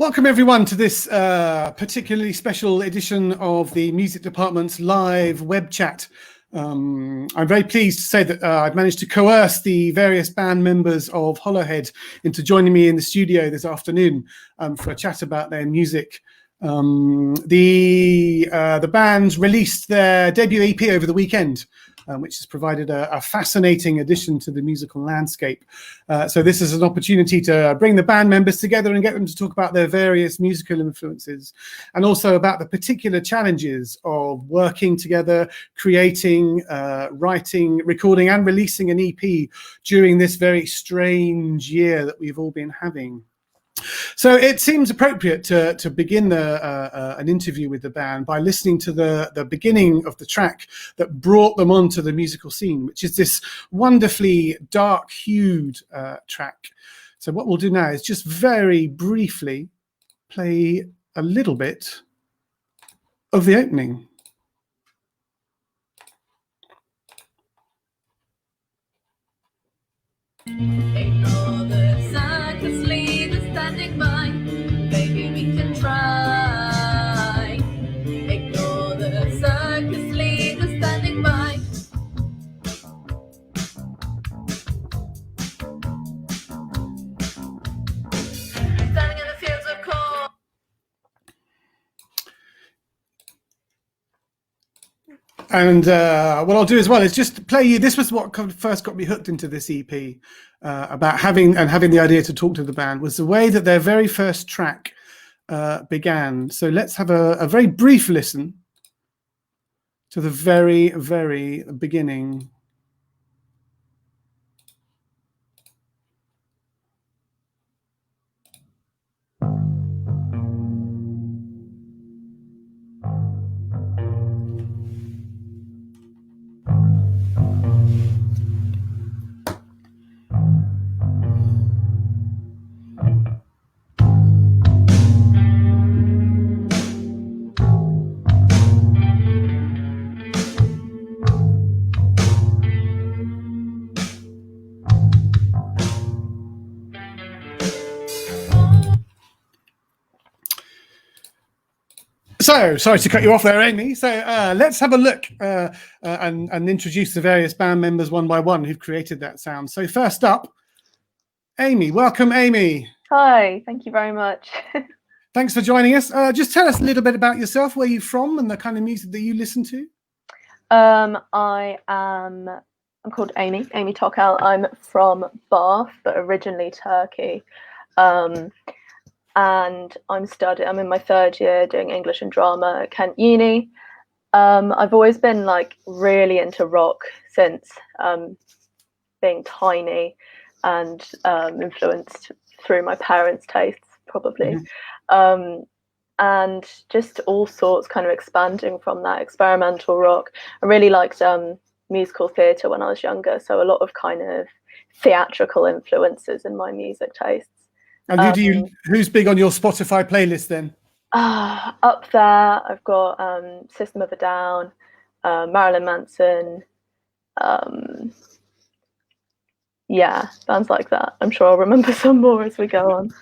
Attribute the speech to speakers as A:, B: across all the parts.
A: Welcome everyone to this particularly special edition of the Music Department's live web chat. I'm very pleased to say that I've managed to coerce the various band members of HollowHead into joining me in the studio this afternoon for a chat about their music. The band released their debut EP over the weekend, which has provided a fascinating addition to the musical landscape. So this is an opportunity to bring the band members together and get them to talk about their various musical influences, and also about the particular challenges of working together, creating, writing, recording and releasing an EP during this very strange year that we've all been having. So it seems appropriate to begin an interview with the band by listening to the beginning of the track that brought them onto the musical scene, which is this wonderfully dark-hued track. So what we'll do now is just very briefly play a little bit of the opening.
B: Ignore the circus leader standing by. Maybe we can try. Ignore the circus leader standing by. Standing in the fields of corn.
A: And what I'll do as well is just play you. This was what first got me hooked into this EP, about having the idea to talk to the band, was the way that their very first track began. So let's have a very brief listen to the very, very beginning. So, sorry to cut you off there, Amy. So let's have a look and introduce the various band members one by one who've created that sound. So first up, Amy. Welcome, Amy.
C: Hi, thank you very much.
A: Thanks for joining us. Just tell us a little bit about yourself, where you're from and the kind of music that you listen to.
C: I'm called Amy Tokel. I'm from Bath, but originally Turkey. And I'm in my third year doing English and drama at Kent Uni. I've always been like really into rock since being tiny, and influenced through my parents' tastes probably. And just all sorts, kind of expanding from that, experimental rock. I really liked musical theatre when I was younger, so a lot of kind of theatrical influences in my music tastes.
A: And who's big on your Spotify playlist then?
C: Up there, I've got System of a Down, Marilyn Manson, yeah, bands like that. I'm sure I'll remember some more as we go on.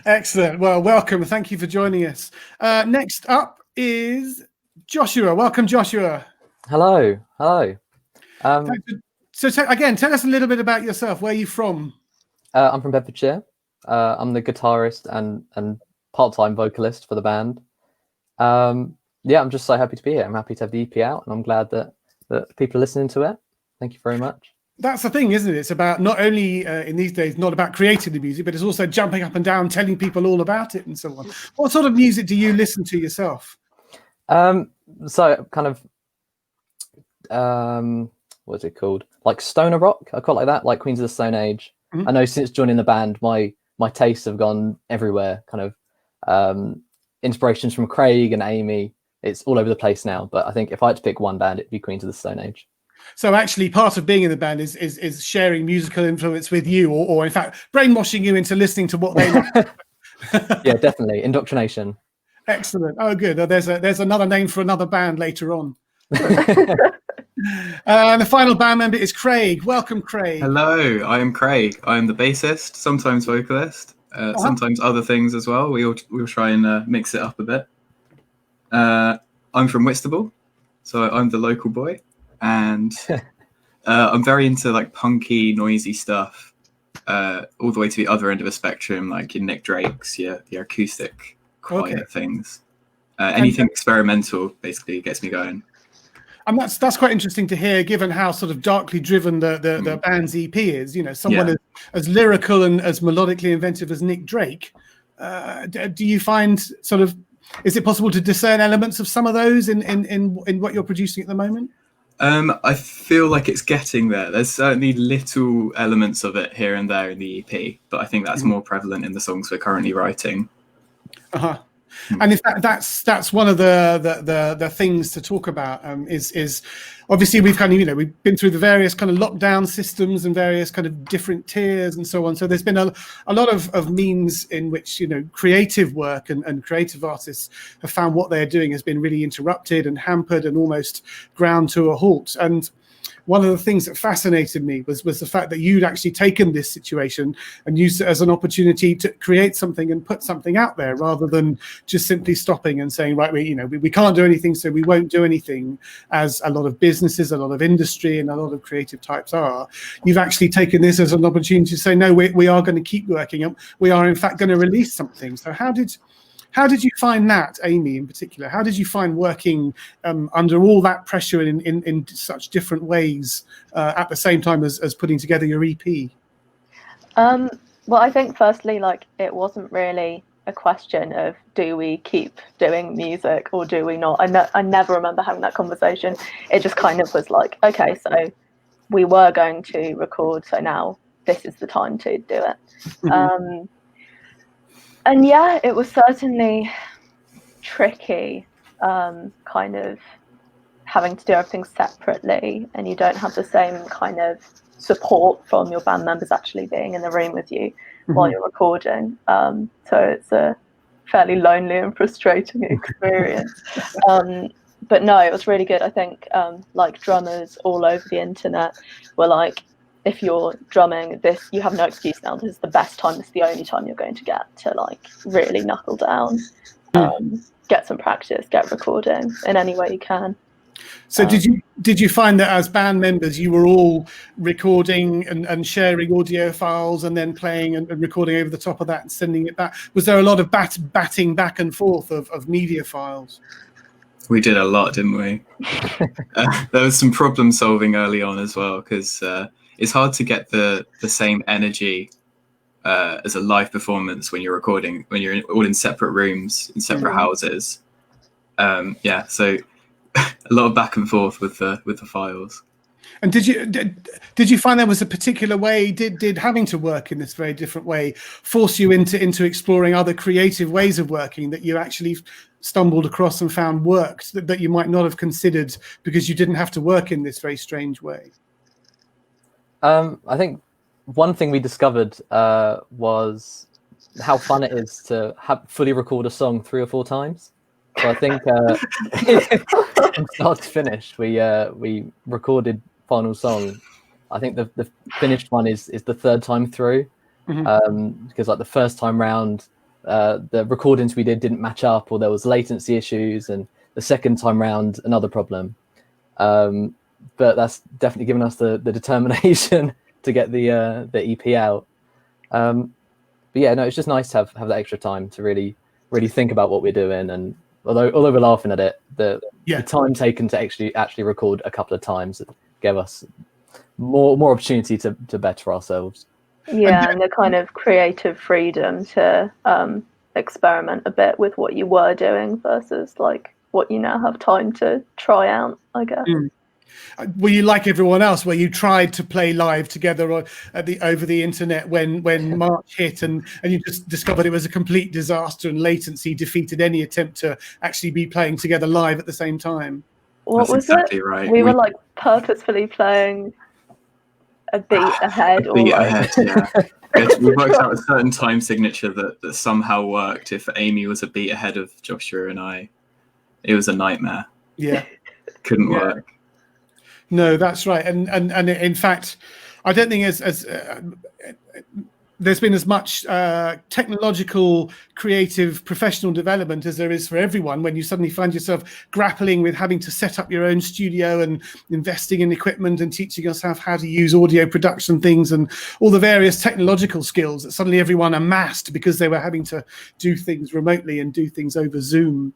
A: Excellent. Well, welcome. Thank you for joining us. Next up is Joshua. Welcome, Joshua.
D: Hello.
A: So again, tell us a little bit about yourself. Where are you from?
D: I'm from Bedfordshire. I'm the guitarist and part-time vocalist for the band. Yeah, I'm just so happy to be here. I'm happy to have the EP out, and I'm glad that people are listening to it. Thank you very much.
A: That's the thing, isn't it? It's about not only in these days, not about creating the music, but it's also jumping up and down, telling people all about it and so on. What sort of music do you listen to yourself?
D: So kind of, what's it called? Like stoner rock. I quite like that, like Queens of the Stone Age. I know since joining the band, my tastes have gone everywhere. Kind of inspirations from Craig and Amy. It's all over the place now. But I think if I had to pick one band, it'd be Queens of the Stone Age.
A: So actually, part of being in the band is sharing musical influence with you, or in fact, brainwashing you into listening to what they like.
D: Yeah, definitely indoctrination.
A: Excellent. Oh, good. There's another name for another band later on. And the final band member is Craig. Welcome, Craig.
E: Hello, I am Craig. I am the bassist, sometimes vocalist. sometimes other things as well. We'll try and mix it up a bit. I'm from Whitstable, so I'm the local boy, and I'm very into like punky, noisy stuff, all the way to the other end of the spectrum, like your Nick Drake's, your acoustic quiet things. Anything experimental basically gets me going.
A: And that's quite interesting to hear, given how sort of darkly driven the band's EP is. You know, someone as lyrical and as melodically inventive as Nick Drake. Do you find sort of, is it possible to discern elements of some of those in what you're producing at the moment?
E: I feel like it's getting there. There's certainly little elements of it here and there in the EP, but I think that's more prevalent in the songs we're currently writing.
A: And in fact, that's one of the things to talk about. Is obviously we've we've been through the various kind of lockdown systems and various kind of different tiers and so on. So there's been a lot of means in which creative work and creative artists have found what they're doing has been really interrupted and hampered and almost ground to a halt. And one of the things that fascinated me was the fact that you'd actually taken this situation and used it as an opportunity to create something and put something out there, rather than just simply stopping and saying, right, we can't do anything, so we won't do anything, as a lot of businesses, a lot of industry, and a lot of creative types are. You've actually taken this as an opportunity to say, no, we are going to keep working, and we are in fact going to release something. So how did you find that, Amy, in particular? How did you find working under all that pressure in such different ways at the same time as putting together your EP?
C: Well, I think firstly, like, it wasn't really a question of do we keep doing music or do we not. I never remember having that conversation. It just kind of was like, okay, so we were going to record, so now this is the time to do it. And yeah, it was certainly tricky, kind of having to do everything separately, and you don't have the same kind of support from your band members actually being in the room with you while you're recording. So it's a fairly lonely and frustrating experience. But no, it was really good. I think like drummers all over the internet were like, if you're drumming this, you have no excuse now. This is the best time. This is the only time you're going to get to like really knuckle down, get some practice, get recording in any way you can.
A: So did you find that as band members you were all recording and sharing audio files and then playing and recording over the top of that and sending it back? Was there a lot of batting back and forth of media files?
E: We did a lot, didn't we? There was some problem solving early on as well, because it's hard to get the same energy as a live performance when you're recording, when you're all in separate rooms, in separate houses. So a lot of back and forth with the files.
A: And did you find there was a particular way, did having to work in this very different way force you into exploring other creative ways of working that you actually stumbled across and found worked that you might not have considered because you didn't have to work in this very strange way? I
D: think one thing we discovered was how fun it is to fully record a song 3 or 4 times. So I think from start to finish, we recorded final song. I think the finished one is the 3rd time through, because like the first time round, the recordings we didn't match up, or there was latency issues, and the second time round another problem. But that's definitely given us the determination to get the EP out. But yeah, no, it's just nice to have that extra time to really think about what we're doing. And although we're laughing at it, the time taken to actually record a couple of times gave us more opportunity to better ourselves.
C: Yeah, and the kind of creative freedom to experiment a bit with what you were doing versus like what you now have time to try out, I guess.
A: Were you like everyone else, where you tried to play live together or over the internet when March hit, and you just discovered it was a complete disaster and latency defeated any attempt to actually be playing together live at the same time?
C: What was exactly it? Right. We were like purposefully playing a beat ahead.
E: We worked out a certain time signature that somehow worked. If Amy was a beat ahead of Joshua and I, it was a nightmare.
A: Yeah,
E: couldn't work.
A: No, that's right. And in fact, I don't think as there's been as much technological, creative, professional development as there is for everyone when you suddenly find yourself grappling with having to set up your own studio and investing in equipment and teaching yourself how to use audio production things and all the various technological skills that suddenly everyone amassed because they were having to do things remotely and do things over Zoom.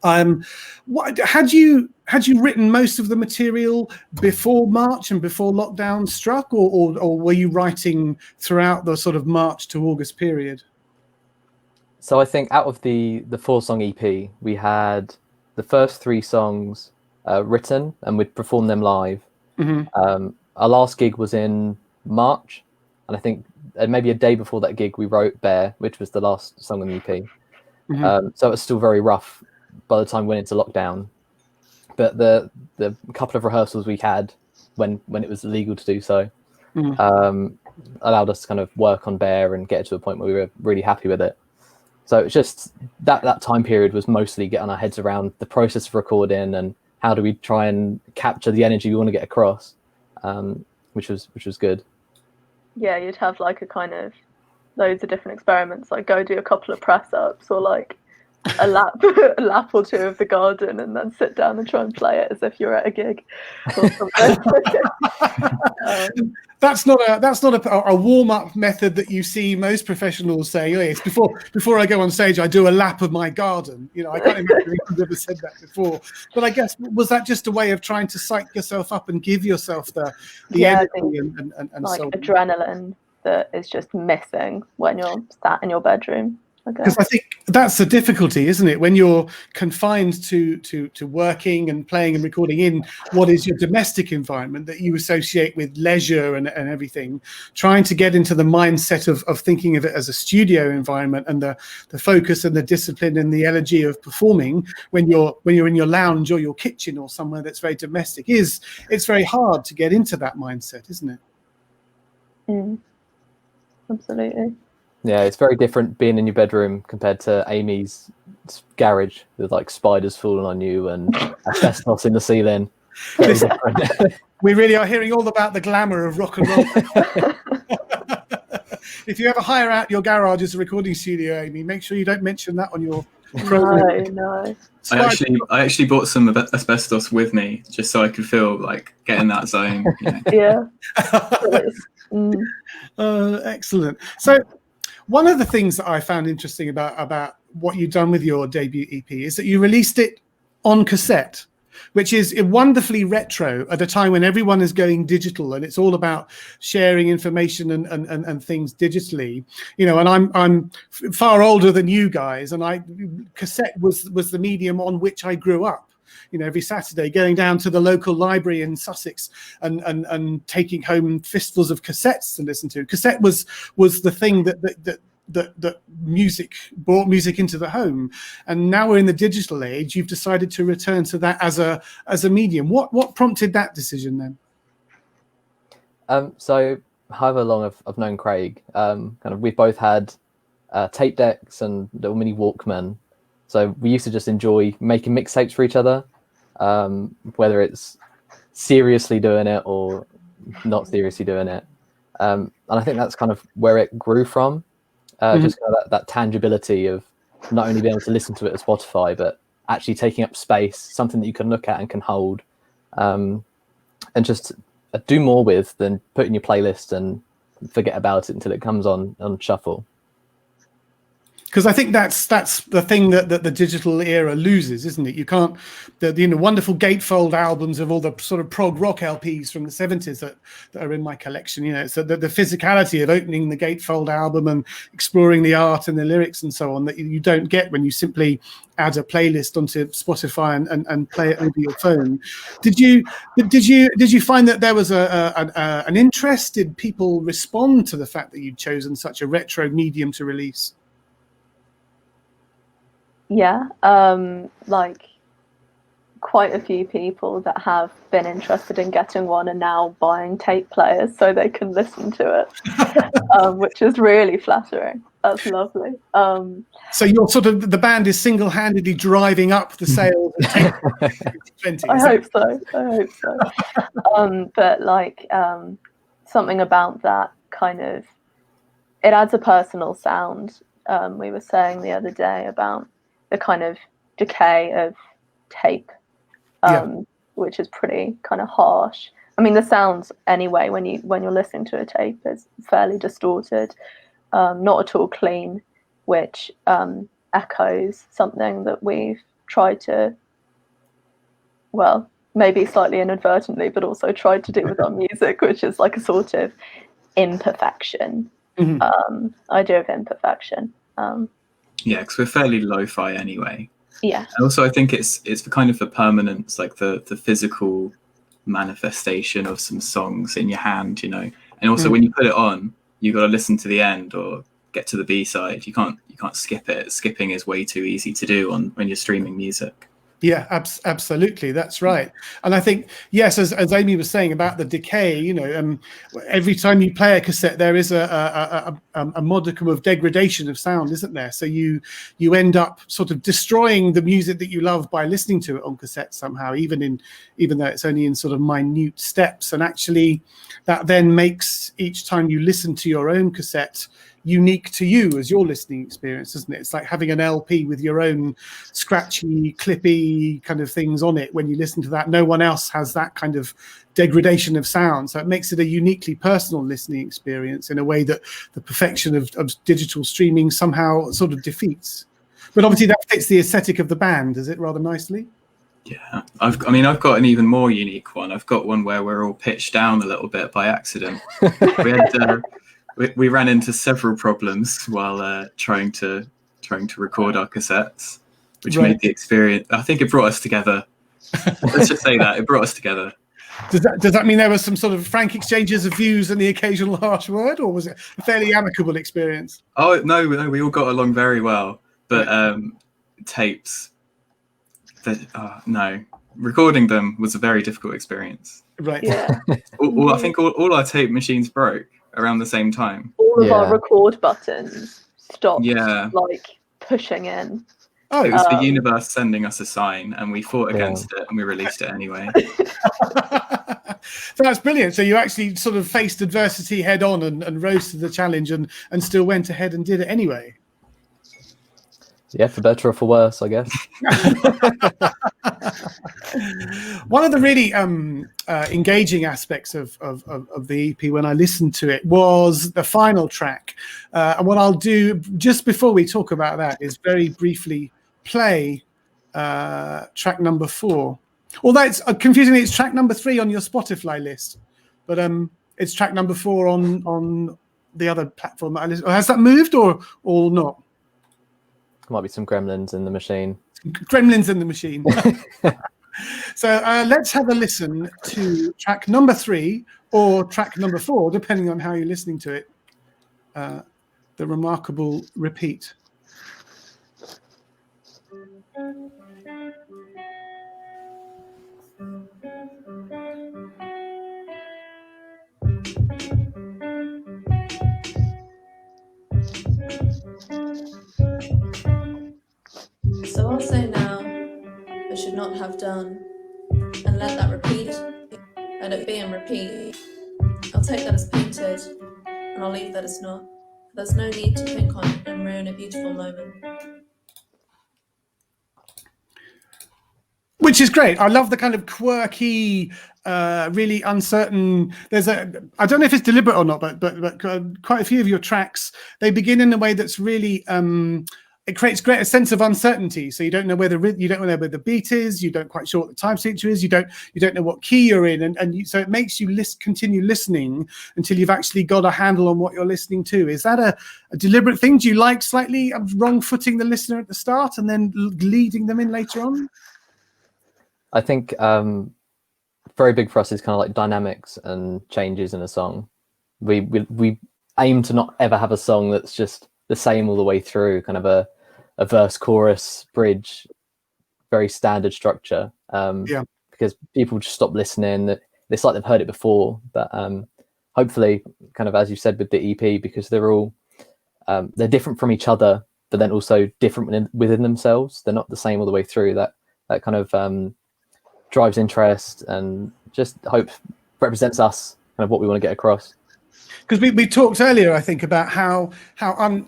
A: Had you written most of the material before March and before lockdown struck, or were you writing throughout the sort of March to August period?
D: So I think out of the 4-song EP, we had the first 3 songs written, and we'd perform them live.
A: Mm-hmm.
D: Our last gig was in March, and I think maybe a day before that gig we wrote Bear, which was the last song on the EP.
A: Mm-hmm.
D: So it was still very rough by the time we went into lockdown, but the couple of rehearsals we had when it was illegal to do so allowed us to kind of work on Bear and get it to a point where we were really happy with it. So it's just that time period was mostly getting our heads around the process of recording and how do we try and capture the energy we want to get across, which was good.
C: Yeah, you'd have like a kind of loads of different experiments, like go do a couple of press ups or like a lap or 2 of the garden, and then sit down and try and play it as if you're at a gig or something.
A: That's not a warm up method that you see most professionals say. Oh, yes, before I go on stage, I do a lap of my garden. You know, I can't imagine anyone's ever said that before. But I guess, was that just a way of trying to psych yourself up and give yourself the energy and
C: like
A: so on?
C: Adrenaline that is just missing when you're sat in your bedroom.
A: Because I think that's the difficulty, isn't it? When you're confined to working and playing and recording in what is your domestic environment that you associate with leisure and everything, trying to get into the mindset of thinking of it as a studio environment and the focus and the discipline and the energy of performing when you're in your lounge or your kitchen or somewhere that's very domestic, it's very hard to get into that mindset, isn't it?
C: Absolutely.
D: Yeah, it's very different being in your bedroom compared to Amy's garage with like spiders falling on you and asbestos in the ceiling.
A: We really are hearing all about the glamour of rock and roll. If you ever hire out your garage as a recording studio, Amy, make sure you don't mention that on your program.
C: No.
E: I actually brought some asbestos with me just so I could feel like get in that zone.
C: Yeah.
A: Excellent. So one of the things that I found interesting about what you've done with your debut EP is that you released it on cassette, which is wonderfully retro at a time when everyone is going digital and it's all about sharing information and things digitally. You know, and I'm far older than you guys, and cassette was the medium on which I grew up. You know, every Saturday going down to the local library in Sussex and taking home fistfuls of cassettes to listen to. Cassette was the thing that music brought music into the home, and now we're in the digital age. You've decided to return to that as a medium. What prompted that decision then?
D: So however long I've known Craig, kind of we've both had tape decks and little mini Walkman. So we used to just enjoy making mixtapes for each other, whether it's seriously doing it or not seriously doing it. And I think that's kind of where it grew from, just kind of that tangibility of not only being able to listen to it at Spotify, but actually taking up space, something that you can look at and can hold, and just do more with than put in your playlist and forget about it until it comes on shuffle.
A: Because I think that's the thing that the digital era loses, isn't it? You can't the wonderful gatefold albums of all the sort of prog rock LPs from the 70s that are in my collection. You know, it's the physicality of opening the gatefold album and exploring the art and the lyrics and so on that you don't get when you simply add a playlist onto Spotify and play it over your phone. Did you find that there was an interest? Did people respond to the fact that you'd chosen such a retro medium to release?
C: Yeah, like quite a few people that have been interested in getting one are now buying tape players so they can listen to it, which is really flattering. That's lovely.
A: So you're sort of, the band is single-handedly driving up the sales of tape.
C: I hope so. But like something about that kind of it adds a personal sound. We were saying the other day about the kind of decay of tape, which is pretty kind of harsh. I mean, the sounds anyway when you're listening to a tape is fairly distorted, not at all clean, which echoes something that we've tried to, well, maybe slightly inadvertently, but also tried to do with our music, which is like a sort of imperfection, idea of imperfection.
E: Yeah, because we're fairly lo-fi anyway.
C: Yeah.
E: And also, I think it's the kind of the permanence, like the physical manifestation of some songs in your hand, you know. And also, when you put it on, you got to listen to the end or get to the B-side. You can't skip it. Skipping is way too easy to do when you're streaming music.
A: Yeah, absolutely. That's right. And I think, yes, as Amy was saying about the decay, you know, every time you play a cassette, there is a modicum of degradation of sound, isn't there? So you end up sort of destroying the music that you love by listening to it on cassette somehow, even though it's only in sort of minute steps. And actually, that then makes each time you listen to your own cassette unique to you as your listening experience, isn't it? It's like having an LP with your own scratchy, clippy kind of things on it. When you listen to that, no one else has that kind of degradation of sound. So it makes it a uniquely personal listening experience in a way that the perfection of digital streaming somehow sort of defeats. But obviously that fits the aesthetic of the band, does it, rather nicely?
E: Yeah, I've got an even more unique one. I've got one where we're all pitched down a little bit by accident. We ran into several problems while trying to record our cassettes, which made the experience. I think it brought us together. Let's just say that it brought us together.
A: Does that mean there was some sort of frank exchanges of views and the occasional harsh word, or was it a fairly amicable experience?
E: Oh no, we all got along very well. But tapes, no, recording them was a very difficult experience.
A: Right.
C: Yeah.
E: I think all our tape machines broke around the same time.
C: All of our record buttons stopped,
E: Yeah.
C: like pushing in.
E: Oh, it was the universe sending us a sign, and we fought against it, and we released it anyway.
A: So that's brilliant. So you actually sort of faced adversity head on and rose to the challenge and still went ahead and did it anyway.
D: Yeah, for better or for worse, I guess.
A: One of the really engaging aspects of the EP when I listened to it was the final track. And what I'll do just before we talk about that is very briefly play track number 4. Although it's confusingly, it's track number 3 on your Spotify list, but it's track number 4 on the other platform that I listen. Has that moved or not?
D: Might be some gremlins in the machine.
A: Gremlins in the machine. So let's have a listen to track number 3 or track number 4, depending on how you're listening to it. The remarkable Repeat.
B: So I'll say now, I should not have done, and let that repeat, let it be and repeat. I'll take that as painted, and I'll leave that as not. There's no need to think on it and ruin a beautiful moment.
A: Which is great. I love the kind of quirky, really uncertain. I don't know if it's deliberate or not, but quite a few of your tracks, they begin in a way that's really it creates a sense of uncertainty. So you don't know where the beat is. You don't quite sure what the time signature is. You don't know what key you're in, so it makes you continue listening until you've actually got a handle on what you're listening to. Is that a deliberate thing? Do you like slightly wrong footing the listener at the start and then leading them in later on?
D: I think very big for us is kind of like dynamics and changes in a song. We aim to not ever have a song that's just the same all the way through, kind of a verse, chorus, bridge, very standard structure. Because people just stop listening. It's like they've heard it before. But hopefully, kind of as you said with the EP, because they're all they're different from each other, but then also different within themselves. They're not the same all the way through. That kind of drives interest and just hope represents us, kind of what we want to get across.
A: because we talked earlier, I think, about how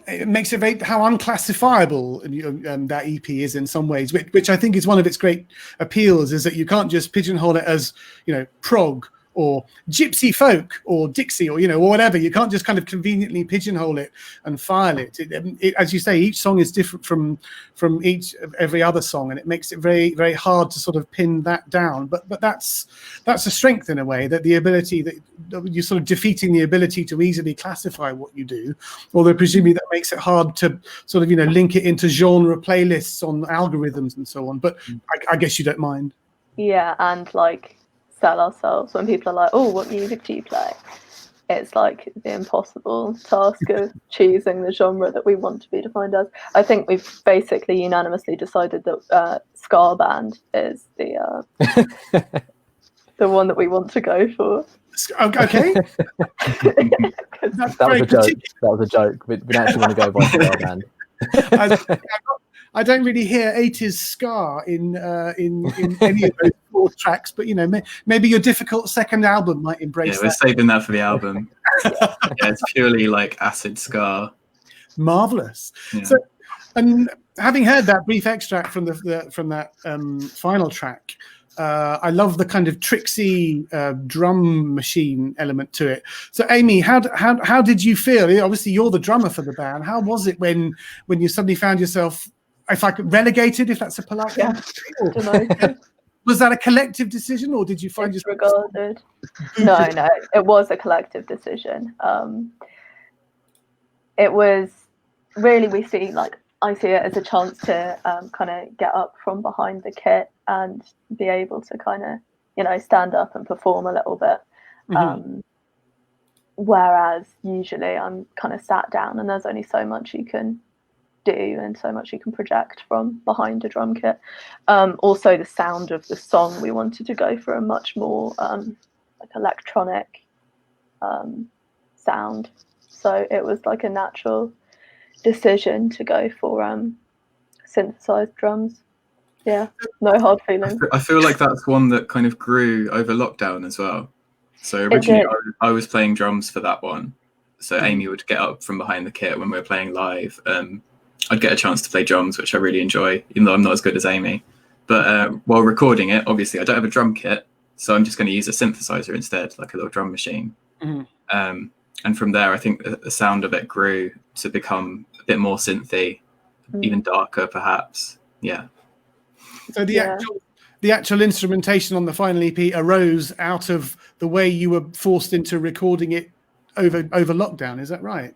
A: it makes it how unclassifiable that EP is in some ways, which I think is one of its great appeals, is that you can't just pigeonhole it as, you know, prog or gypsy folk or Dixie or, you know, or whatever. You can't just kind of conveniently pigeonhole it and file it. As you say, each song is different from every other song, and it makes it very, very hard to sort of pin that down. But that's a strength in a way, that the ability that you're sort of defeating the ability to easily classify what you do, although presumably that makes it hard to sort of, you know, link it into genre playlists on algorithms and so on. But I guess you don't mind.
C: Yeah, and like sell ourselves when people are like, oh, what music do you play? It's like the impossible task of choosing the genre that we want to be defined as. I think we've basically unanimously decided that ska band is the the one that we want to go for.
A: Okay.
D: That was a joke. We actually want to go by ska band.
A: I don't really hear 80s ska in any of those 4 tracks, but, you know, maybe your difficult second album might embrace that.
E: Yeah, we're saving that for the album. Yeah, it's purely like acid ska.
A: Marvelous. Yeah. So, and having heard that brief extract from that final track, I love the kind of tricksy drum machine element to it. So, Amy, how did you feel? Obviously, you're the drummer for the band. How was it when you suddenly found yourself, if I could, relegated, if that's a polite
C: thing?
A: Was that a collective decision, or did you find yourself
C: regarded? No, it was a collective decision. It was really, I see it as a chance to kind of get up from behind the kit and be able to kind of, you know, stand up and perform a little bit. Whereas usually I'm kind of sat down and there's only so much you can do and so much you can project from behind a drum kit. Also the sound of the song, we wanted to go for a much more like electronic sound. So it was like a natural decision to go for synthesized drums. Yeah, no hard feelings.
E: I feel like that's one that kind of grew over lockdown as well. So originally I was playing drums for that one. So Amy would get up from behind the kit when we were playing live. I'd get a chance to play drums, which I really enjoy, even though I'm not as good as Amy. But while recording it, obviously I don't have a drum kit, so I'm just going to use a synthesizer instead, like a little drum machine. And from there, I think the sound of it grew to become a bit more synthy, even darker, perhaps. Yeah.
A: So the actual instrumentation on the final EP arose out of the way you were forced into recording it over lockdown. Is that right?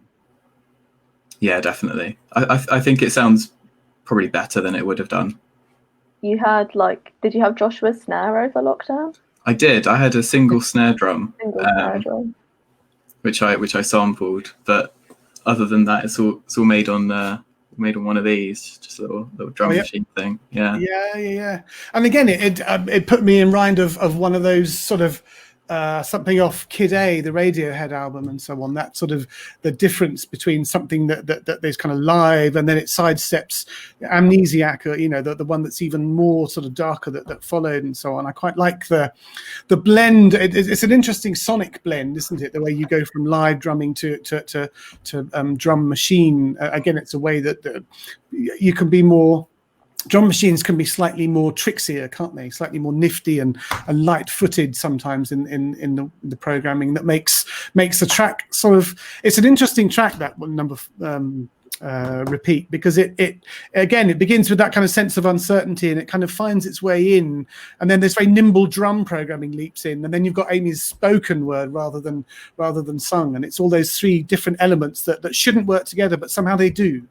E: Yeah, definitely. I think it sounds probably better than it would have done.
C: You had did you have Joshua's snare over lockdown?
E: I did. I had a single snare drum. Which I sampled, but other than that, it's all made on one of these, just a little drum machine thing. Yeah.
A: And again, it put me in mind of one of those sort of something off Kid A, the Radiohead album, and so on. That sort of the difference between something that there's kind of live, and then it sidesteps Amnesiac, or, you know, the one that's even more sort of darker that followed, and so on. I quite like the blend. It's an interesting sonic blend, isn't it? The way you go from live drumming to drum machine. Again, it's a way that you can be more. Drum machines can be slightly more trixier, can't they? Slightly more nifty and light-footed sometimes in the programming that makes the track sort of. It's an interesting track, that one, number Repeat, because it begins with that kind of sense of uncertainty, and it kind of finds its way in, and then this very nimble drum programming leaps in, and then you've got Amy's spoken word rather than sung, and it's all those 3 different elements that shouldn't work together, but somehow they do.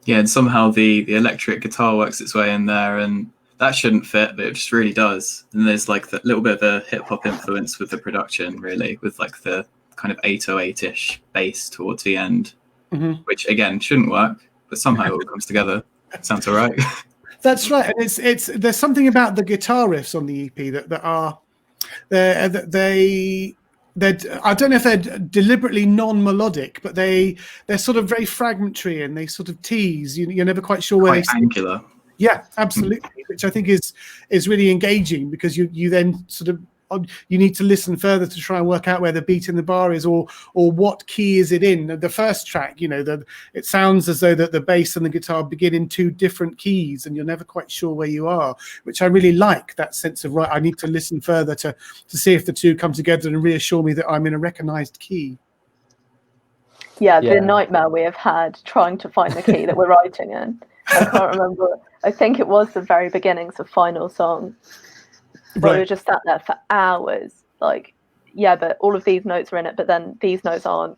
E: Yeah, and somehow the electric guitar works its way in there, and that shouldn't fit, but it just really does. And there's like the little bit of a hip hop influence with the production, really, with like the kind of 808-ish bass towards the end, which again shouldn't work, but somehow it all comes together. Sounds all right.
A: That's right, and it's there's something about the guitar riffs on the EP that are I don't know if they're deliberately non-melodic, but they're sort of very fragmentary, and they sort of tease. You're never quite sure where
E: quite angular.
A: Yeah, absolutely. Which I think is really engaging, because you then sort of you need to listen further to try and work out where the beat in the bar is, or what key is it in? The first track, it sounds as though that the bass and the guitar begin in two different keys, and you're never quite sure where you are, which I really like, that sense of, right, I need to listen further to see if the two come together and reassure me that I'm in a recognized key.
C: Yeah, the nightmare we have had trying to find the key that we're writing in. I can't remember. I think it was the very beginnings of Final Song. But we were just sat there for hours, like, yeah, but all of these notes are in it, but then these notes aren't.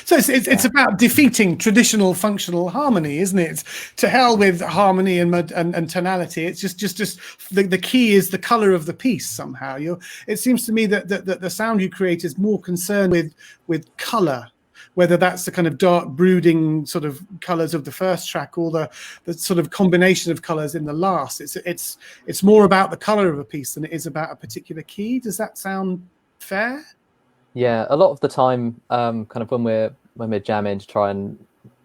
A: So it's about defeating traditional functional harmony, isn't it? It's to hell with harmony and tonality. It's just the key is the color of the piece somehow. It seems to me that the sound you create is more concerned with color, whether that's the kind of dark brooding sort of colors of the first track or the sort of combination of colors in the last. It's more about the color of a piece than it is about a particular key. Does that sound fair?
D: Yeah, a lot of the time, kind of when we're jamming to try and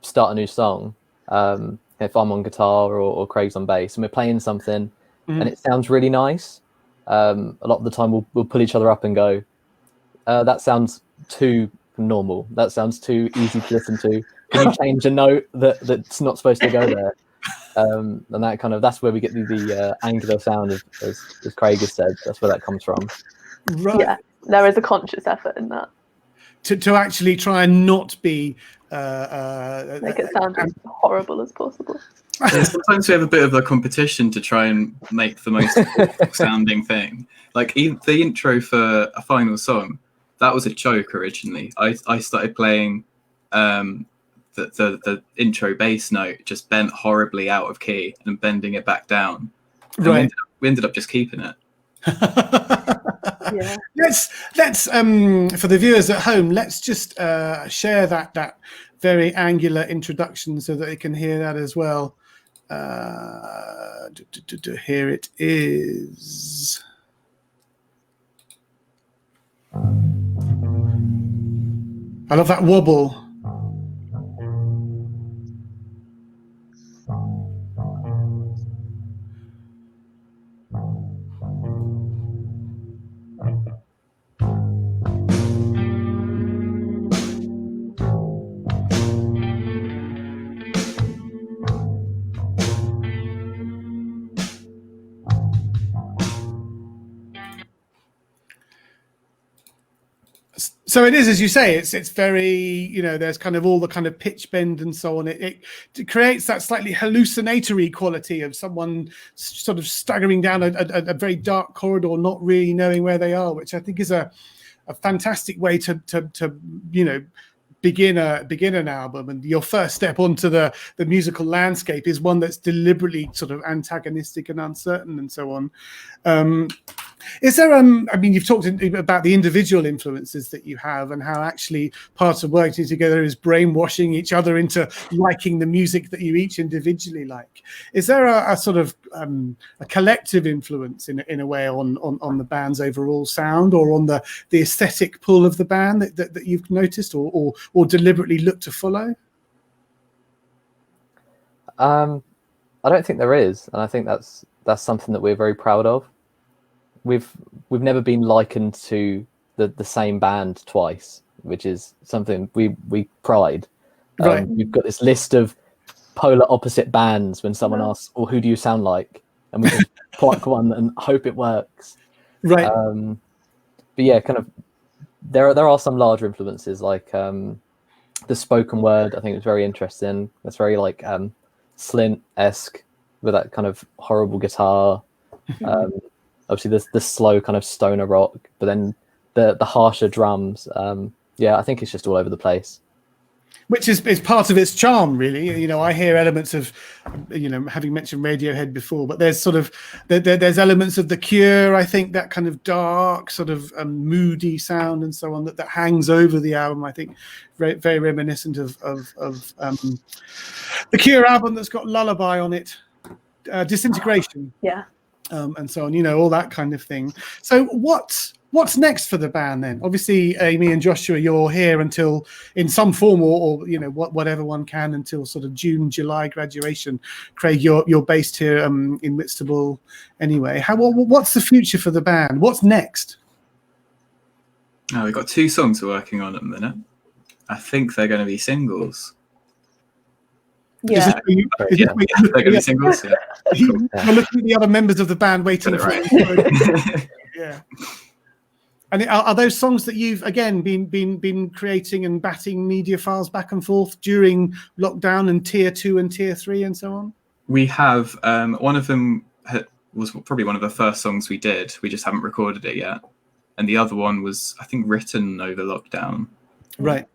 D: start a new song, if I'm on guitar or Craig's on bass and we're playing something and it sounds really nice, a lot of the time we'll pull each other up and go, that sounds too normal. That sounds too easy to listen to. Can you change a note that's not supposed to go there? And that's where we get the angular sound, as Craig has said. That's where that comes from.
A: Right.
C: Yeah, there is a conscious effort in that.
A: To actually try and not be
C: make it sound as horrible as possible.
E: Yeah, sometimes we have a bit of a competition to try and make the most sounding thing. Like the intro for A Final Song, that was a joke originally. I started playing the intro bass note just bent horribly out of key and bending it back down. And
A: right.
E: we ended up just keeping it.
C: Yeah.
A: Let's for the viewers at home, let's just share that very angular introduction so that they can hear that as well. Here it is. I love that wobble. So it is, as you say, it's very, there's kind of all the kind of pitch bend and so on. It creates that slightly hallucinatory quality of someone sort of staggering down a very dark corridor, not really knowing where they are, which I think is a fantastic way to begin an album. And your first step onto the musical landscape is one that's deliberately sort of antagonistic and uncertain and so on. Is there you've talked about the individual influences that you have and how actually part of working together is brainwashing each other into liking the music that you each individually like. Is there a sort of a collective influence in a way on the band's overall sound, or on the aesthetic pull of the band that you've noticed or deliberately look to follow?
D: I don't think there is, and I think that's something that we're very proud of. We've never been likened to the same band twice, which is something we pride.
A: Right.
D: We've got this list of polar opposite bands. When someone asks, "Well, who do you sound like?" and we just pluck one and hope it works.
A: Right.
D: But yeah, kind of there are some larger influences, like the spoken word. I think it's very interesting. It's very like Slint-esque with that kind of horrible guitar. Obviously, the slow kind of stoner rock, but then the harsher drums. I think it's just all over the place.
A: Which is part of its charm, really. I hear elements of, having mentioned Radiohead before, but there's sort of there's elements of The Cure. I think that kind of dark, sort of moody sound and so on that hangs over the album. I think very, very reminiscent of The Cure album that's got Lullaby on it, Disintegration.
C: Yeah.
A: And so on, all that kind of thing. So what What's next for the band then? Obviously, Amy and Joshua, you're here until in some form, or you know, whatever one can, until sort of June, July graduation. Craig, you're based here in Whitstable anyway. What's the future for the band? What's next?
E: Oh, we've got 2 songs we're working on at the minute. I think they're going to be singles.
C: Yeah.
E: They're going to be singles. Yeah.
A: You're looking at the other members of the band waiting for it. Yeah. And are those songs that you've again been creating and batting media files back and forth during lockdown and tier 2 and tier 3 and so on?
E: We have one of them was probably one of the first songs we did. We just haven't recorded it yet. And the other one was, I think, written over lockdown.
A: Right.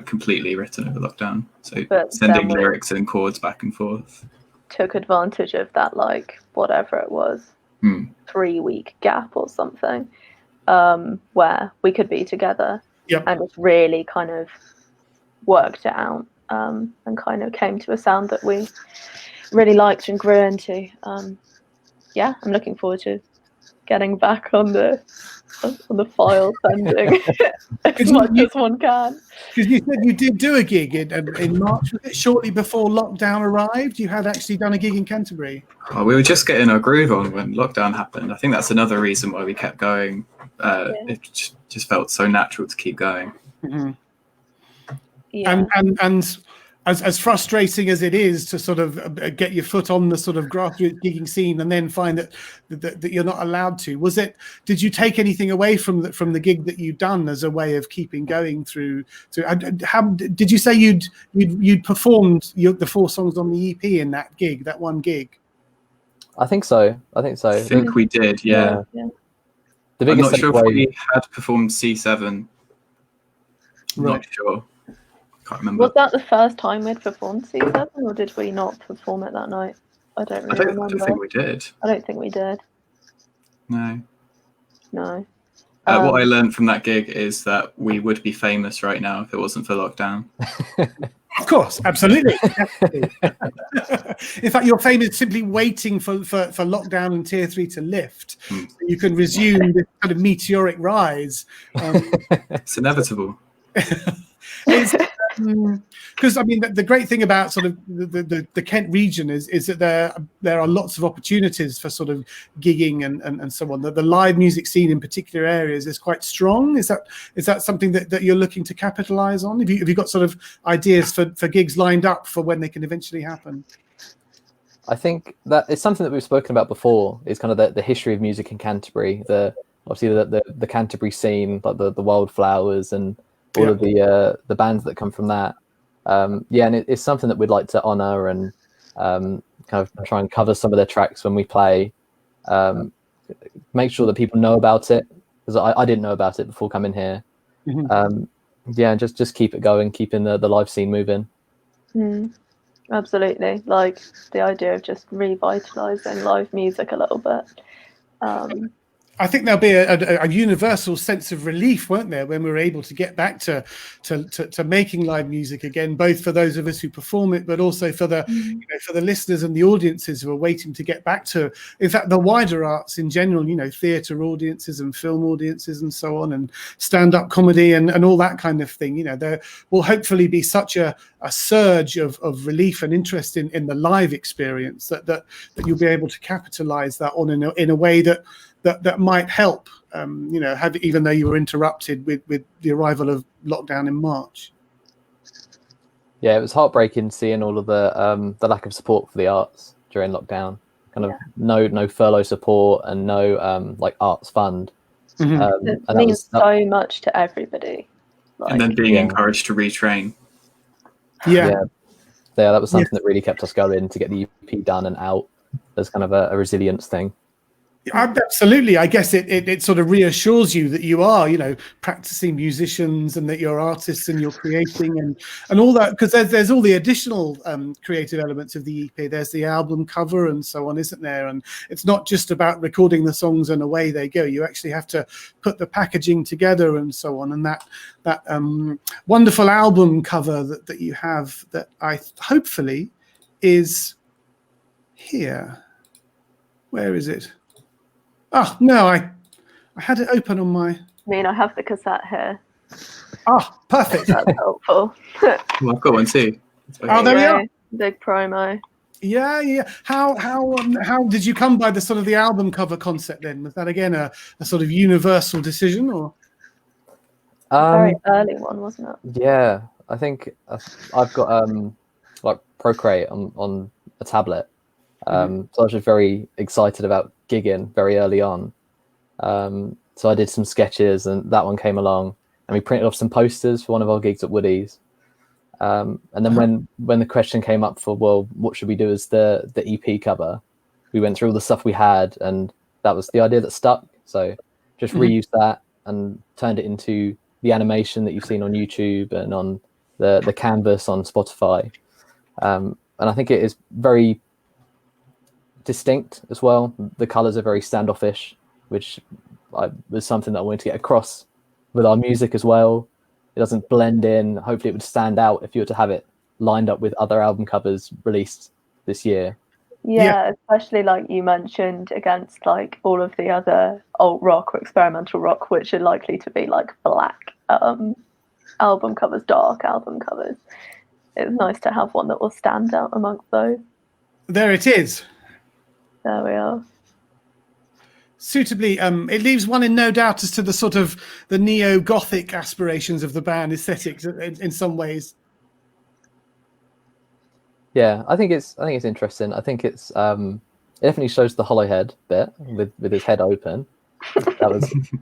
E: Completely written over lockdown. So
C: But
E: sending
C: then
E: lyrics and chords back and forth.
C: took advantage of that, like whatever it was, 3-week gap or something, where we could be together.
A: Yep.
C: And just really kind of worked it out, and kind of came to a sound that we really liked and grew into. Yeah, I'm looking forward to getting back on the file sending as much as one can.
A: Because you said you did do a gig in March, was it shortly before lockdown arrived? You had actually done a gig in Canterbury.
E: Oh, we were just getting our groove on when lockdown happened. I think that's another reason why we kept going. It just felt so natural to keep going.
A: Mm-hmm.
C: Yeah.
A: And as frustrating as it is to sort of get your foot on the sort of grassroots gigging scene and then find that you're not allowed to, did you take anything away from the gig that you'd done as a way of keeping going through? How did you say you'd performed the 4 songs on the EP in that one gig?
D: I think so.
E: I think we did, yeah.
D: The
E: I'm
D: biggest
E: not sure if we had performed C7.
A: Right.
E: Not sure. Can't remember.
C: Was that the first time we'd performed C7, or did we not perform it that night? I don't really remember.
E: I don't think we did.
C: I don't think we did.
E: No.
C: No.
E: What I learned from that gig is that we would be famous right now if it wasn't for lockdown.
A: Of course, absolutely. In fact, your fame is simply waiting for lockdown and tier 3 to lift. So you can resume this kind of meteoric rise.
E: It's inevitable.
A: Because I mean, the great thing about sort of the Kent region is that there are lots of opportunities for sort of gigging and so on. The live music scene in particular areas is quite strong. Is that something that you're looking to capitalize on? Have you got sort of ideas for gigs lined up for when they can eventually happen?
D: I think that it's something that we've spoken about before. Is kind of the history of music in Canterbury. Obviously the Canterbury scene, like the Wildflowers and all of the bands that come from that. And it's something that we'd like to honor and kind of try and cover some of their tracks when we play. Make sure that people know about it, because I didn't know about it before coming here. And just keep it going, keeping the live scene moving.
C: Absolutely, like the idea of just revitalizing live music a little bit.
A: I think there'll be a universal sense of relief, won't there, when we're able to get back to making live music again, both for those of us who perform it, but also for the for the listeners and the audiences who are waiting to get back to, in fact, the wider arts in general, theatre audiences and film audiences and so on, and stand-up comedy and all that kind of thing. There will hopefully be such a surge of relief and interest in the live experience that you'll be able to capitalize that on in a way that might help, even though you were interrupted with the arrival of lockdown in March.
D: Yeah, it was heartbreaking seeing all of the lack of support for the arts during lockdown. Kind of no furlough support and no arts fund.
C: It means so much to everybody.
E: And then being encouraged to retrain.
D: Yeah, that was something that really kept us going to get the EP done and out as kind of a resilience thing.
A: Absolutely. I guess it sort of reassures you that you are, practicing musicians and that you're artists and you're creating and all that, because there's all the additional creative elements of the EP. There's the album cover and so on, isn't there? And it's not just about recording the songs and away they go. You actually have to put the packaging together and so on. And that wonderful album cover that you have, that I hopefully is here. Where is it? Oh no, I had it open on my.
C: I mean, I have the cassette here.
A: Ah, perfect.
C: That's helpful.
E: Well, I've got one too.
A: Oh, there we are.
C: Big promo.
A: Yeah. How did you come by the sort of the album cover concept then? Was that again a sort of universal decision, or?
C: Very early one, wasn't it?
D: Yeah, I think I've got like Procreate on a tablet, so I was just very excited about gigging very early on. So I did some sketches, and that one came along, and we printed off some posters for one of our gigs at Woody's. And then when the question came up for, well, what should we do as the EP cover, we went through all the stuff we had, and that was the idea that stuck. So just reused that and turned it into the animation that you've seen on YouTube and on the canvas on Spotify. And I think it is very distinct as well. The colors are very standoffish, which was something that I wanted to get across with our music as well. It doesn't blend in. Hopefully it would stand out if you were to have it lined up with other album covers released this year.
C: Yeah, especially like you mentioned, against like all of the other alt rock or experimental rock, which are likely to be like black album covers, dark album covers. It's nice to have one that will stand out amongst those.
A: There it is.
C: There we are.
A: Suitably, it leaves one in no doubt as to the sort of the neo-gothic aspirations of the band aesthetics in some ways.
D: Yeah, I think it's interesting. I think it's it definitely shows the HollowHead bit with his head open.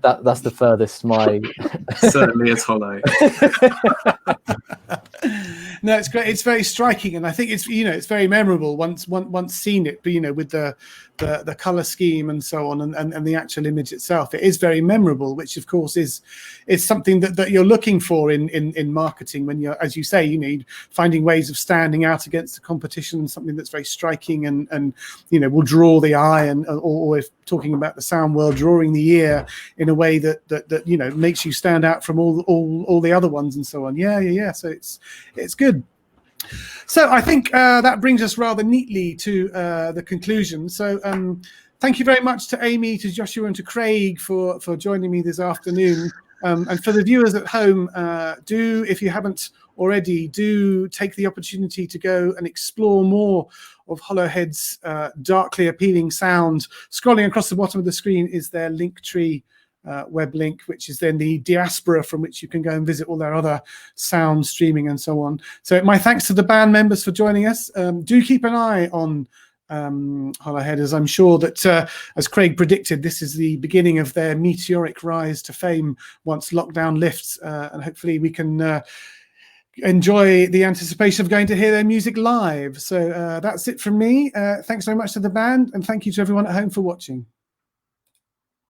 D: That's the furthest my
E: certainly is hollow.
A: No, it's great. It's very striking, and I think it's very memorable once seen it. But with the color scheme and so on, and the actual image itself, it is very memorable. Which of course is something that you're looking for in marketing when you're, as you say, finding ways of standing out against the competition. Something that's very striking and will draw the eye, or if talking about the sound world, drawing the ear in a way that makes you stand out from all the other ones and so on. Yeah. So it's good. So I think that brings us rather neatly to the conclusion. So thank you very much to Amy, to Joshua, and to Craig for joining me this afternoon. And for the viewers at home, if you haven't already, do take the opportunity to go and explore more of HollowHead's darkly appealing sound. Scrolling across the bottom of the screen is their Linktree web link, which is then the diaspora from which you can go and visit all their other sound streaming and so on. So my thanks to the band members for joining us. Do keep an eye on HollowHead, as I'm sure that, as Craig predicted, this is the beginning of their meteoric rise to fame once lockdown lifts, and hopefully we can enjoy the anticipation of going to hear their music live. So that's it from me. Thanks very much to the band, and thank you to everyone at home for watching.